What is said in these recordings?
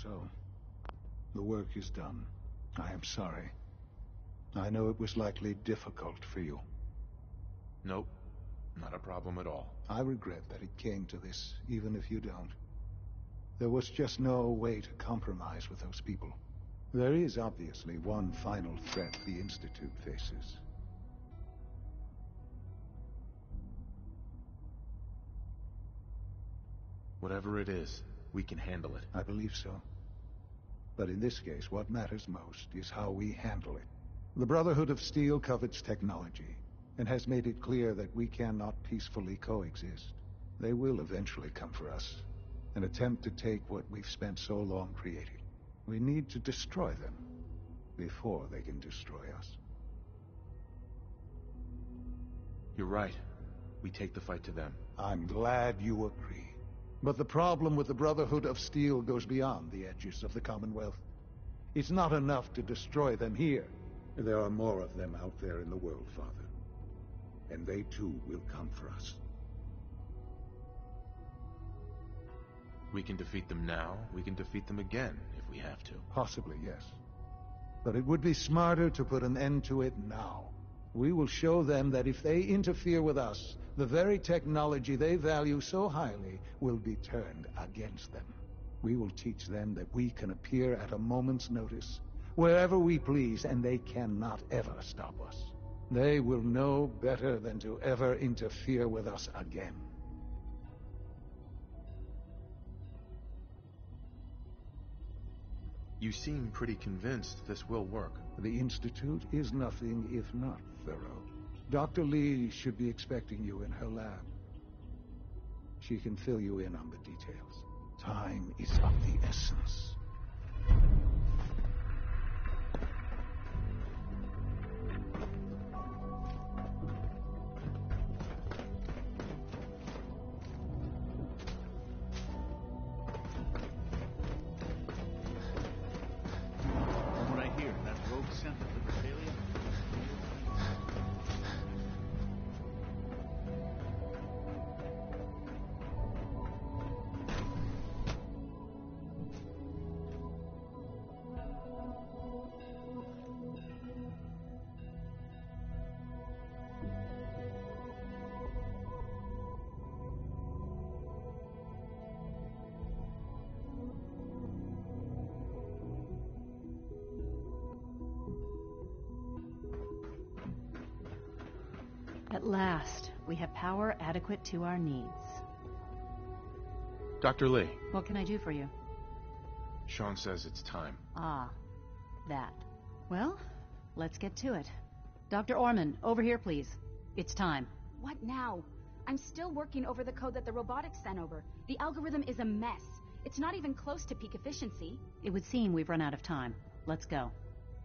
so. The work is done. I am sorry. I know it was likely difficult for you. Nope. Not a problem at all. I regret that it came to this, even if you don't. There was just no way to compromise with those people. There is obviously one final threat the Institute faces. Whatever it is, we can handle it. I believe so. But in this case, what matters most is how we handle it. The Brotherhood of Steel covets technology, and has made it clear that we cannot peacefully coexist. They will eventually come for us, and attempt to take what we've spent so long creating. We need to destroy them before they can destroy us. You're right. We take the fight to them. I'm glad you agree. But the problem with the Brotherhood of Steel goes beyond the edges of the Commonwealth. It's not enough to destroy them here. There are more of them out there in the world, Father. And they too will come for us. We can defeat them now, we can defeat them again, if we have to. Possibly, yes. But it would be smarter to put an end to it now. We will show them that if they interfere with us, the very technology they value so highly will be turned against them. We will teach them that we can appear at a moment's notice, wherever we please, and they cannot ever stop us. They will know better than to ever interfere with us again. You seem pretty convinced this will work. The Institute is nothing if not thorough. Dr. Lee should be expecting you in her lab. She can fill you in on the details. Time is of the essence. At last, we have power adequate to our needs. Dr. Lee. What can I do for you? Sean says it's time. Ah, that. Well, let's get to it. Dr. Orman, over here, please. It's time. What now? I'm still working over the code that the robotics sent over. The algorithm is a mess. It's not even close to peak efficiency. It would seem we've run out of time. Let's go.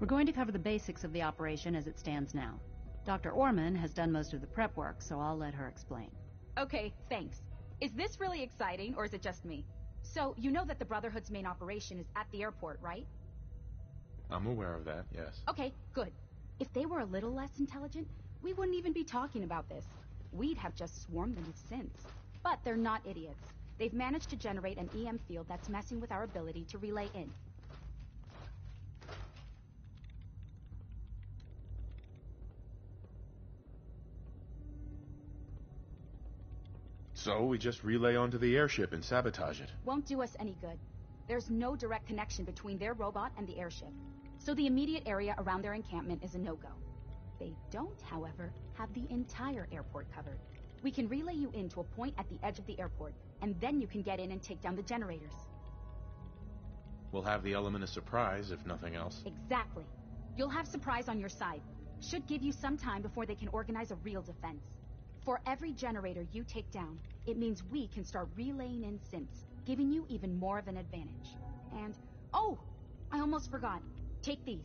We're going to cover the basics of the operation as it stands now. Dr. Orman has done most of the prep work, so I'll let her explain. Okay, thanks. Is this really exciting, or is it just me? So, you know that the Brotherhood's main operation is at the airport, right? I'm aware of that, yes. Okay, good. If they were a little less intelligent, we wouldn't even be talking about this. We'd have just swarmed them with synths. But they're not idiots. They've managed to generate an EM field that's messing with our ability to relay in. So we just relay onto the airship and sabotage it. Won't do us any good. There's no direct connection between their robot and the airship, so the immediate area around their encampment is a no-go. They don't, however, have the entire airport covered. We can relay you in to a point at the edge of the airport, and then you can get in and take down the generators. We'll have the element of surprise, if nothing else. Exactly. You'll have surprise on your side. Should give you some time before they can organize a real defense. For every generator you take down, it means we can start relaying in synths, giving you even more of an advantage. And, oh, I almost forgot. Take these.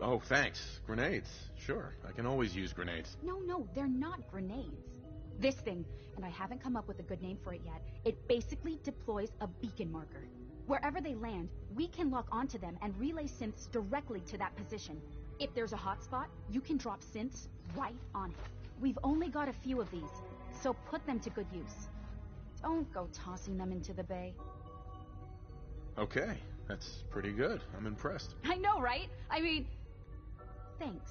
Oh, thanks. Grenades. Sure, I can always use grenades. No, they're not grenades. This thing, and I haven't come up with a good name for it yet, it basically deploys a beacon marker. Wherever they land, we can lock onto them and relay synths directly to that position. If there's a hotspot, you can drop synths right on it. We've only got a few of these, so put them to good use. Don't go tossing them into the bay. Okay, that's pretty good. I'm impressed. I know, right? I mean, thanks.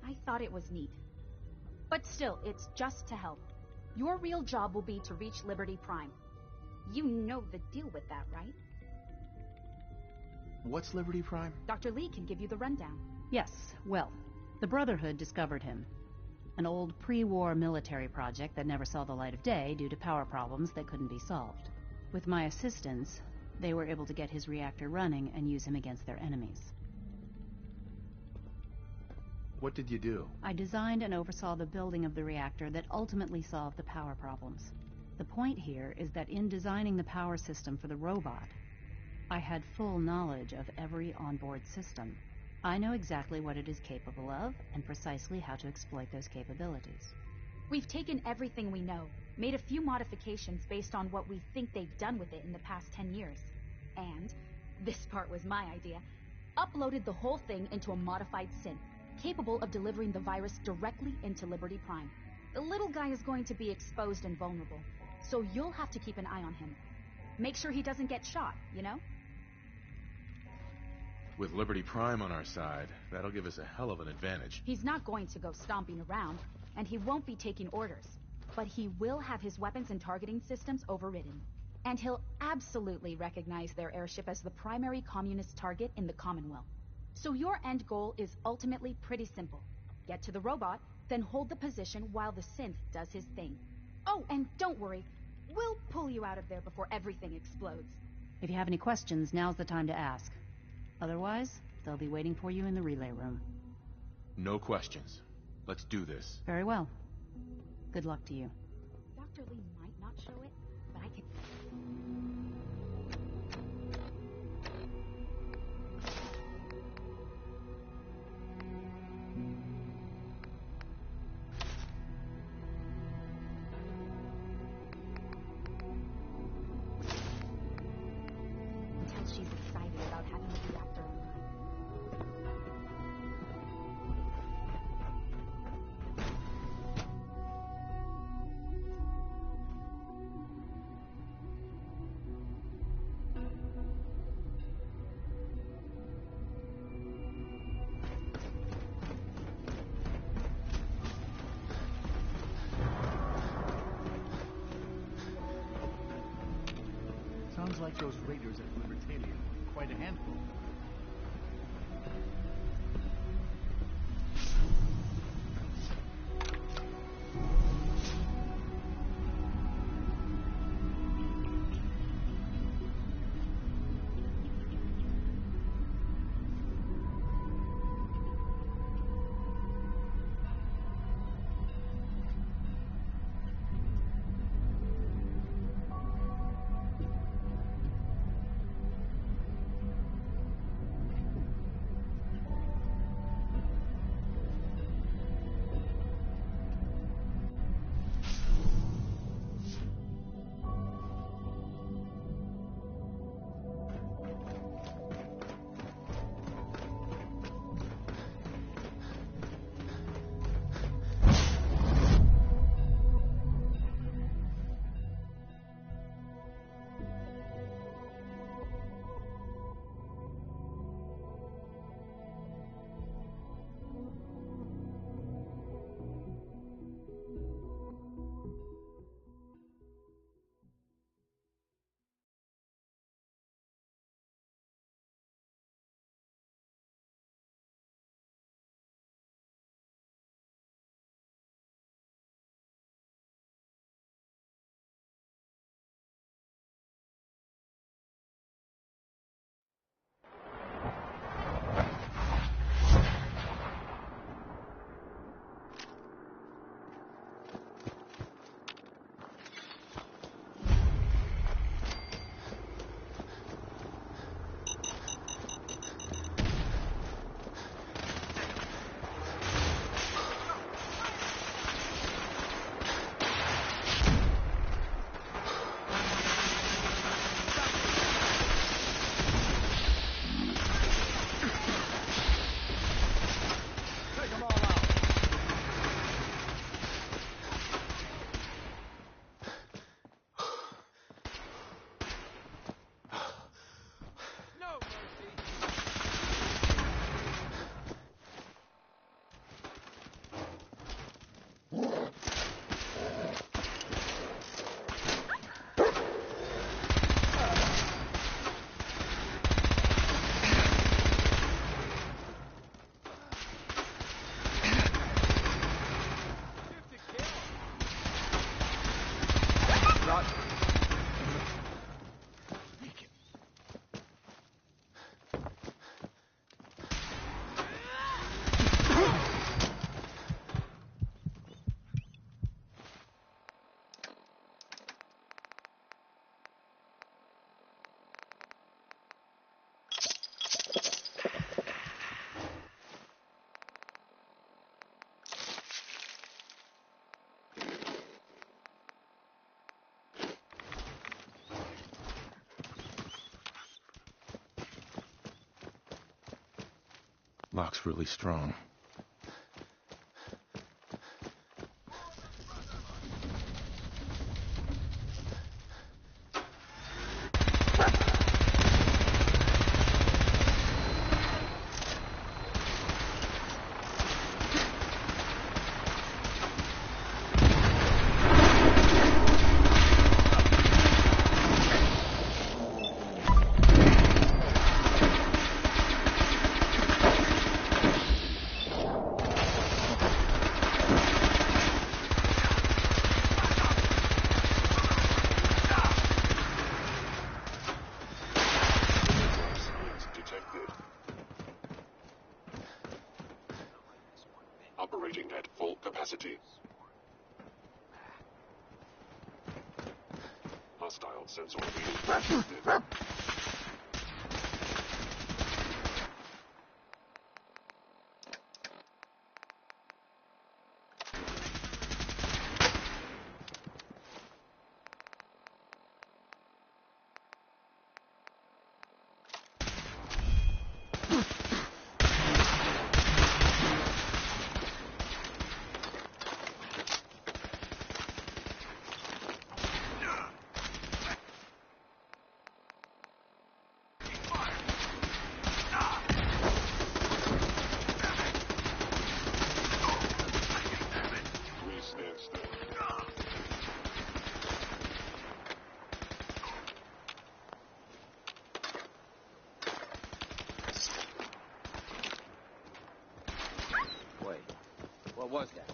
I thought it was neat. But still, it's just to help. Your real job will be to reach Liberty Prime. You know the deal with that, right? What's Liberty Prime? Dr. Lee can give you the rundown. Yes, well, the Brotherhood discovered him. An old pre-war military project that never saw the light of day due to power problems that couldn't be solved. With my assistance, they were able to get his reactor running and use him against their enemies. What did you do? I designed and oversaw the building of the reactor that ultimately solved the power problems. The point here is that in designing the power system for the robot, I had full knowledge of every onboard system. I know exactly what it is capable of and precisely how to exploit those capabilities. We've taken everything we know, made a few modifications based on what we think they've done with it in the past 10 years. And, this part was my idea, uploaded the whole thing into a modified synth, capable of delivering the virus directly into Liberty Prime. The little guy is going to be exposed and vulnerable, so you'll have to keep an eye on him. Make sure he doesn't get shot, you know? With Liberty Prime on our side, that'll give us a hell of an advantage. He's not going to go stomping around, and he won't be taking orders. But he will have his weapons and targeting systems overridden. And he'll absolutely recognize their airship as the primary communist target in the Commonwealth. So your end goal is ultimately pretty simple. Get to the robot, then hold the position while the synth does his thing. Oh, and don't worry, we'll pull you out of there before everything explodes. If you have any questions, now's the time to ask. Otherwise, they'll be waiting for you in the relay room. No questions. Let's do this. Very well. Good luck to you. Dr. Lee might not show it, but I can... Until she's excited about having the reactor online. Sounds like those raiders at Libertalia were quite a handful. Lock's really strong. Operating at full capacity. Hostile sensor reading active. Wait, what was that?